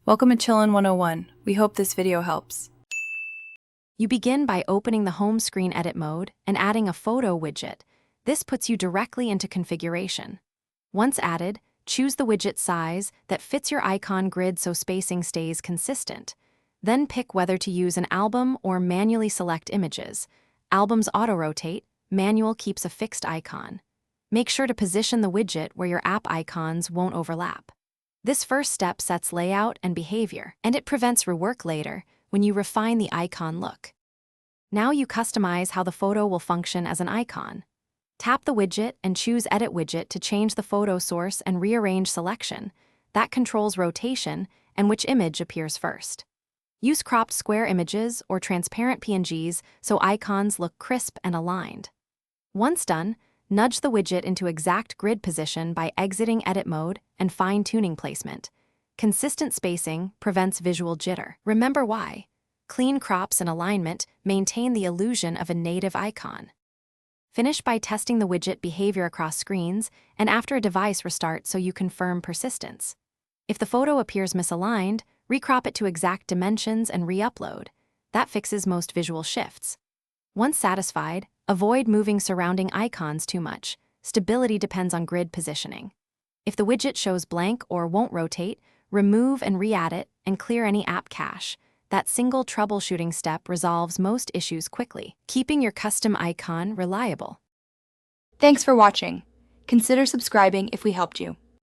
Welcome to Chillin' 101. We hope this video helps. You begin by opening the home screen edit mode and adding a photo widget. This puts you directly into configuration. Once added, choose the widget size that fits your icon grid so spacing stays consistent. Then pick whether to use an album or manually select images. Albums auto-rotate, manual keeps a fixed icon. Make sure to position the widget where your app icons won't overlap. This first step sets layout and behavior, and it prevents rework later when you refine the icon look. Now you customize how the photo will function as an icon. Tap the widget and choose Edit Widget to change the photo source and rearrange selection. That controls rotation and which image appears first. Use cropped square images or transparent PNGs so icons look crisp and aligned. Once done, nudge the widget into exact grid position by exiting edit mode and fine-tuning placement. Consistent spacing prevents visual jitter. Remember why. Clean crops and alignment maintain the illusion of a native icon. Finish by testing the widget behavior across screens and after a device restart so you confirm persistence. If the photo appears misaligned, recrop it to exact dimensions and re-upload. That fixes most visual shifts. Once satisfied, avoid moving surrounding icons too much. Stability depends on grid positioning. If the widget shows blank or won't rotate, remove and re-add it and clear any app cache. That single troubleshooting step resolves most issues quickly, keeping your custom icon reliable. Thanks for watching. Consider subscribing if we helped you.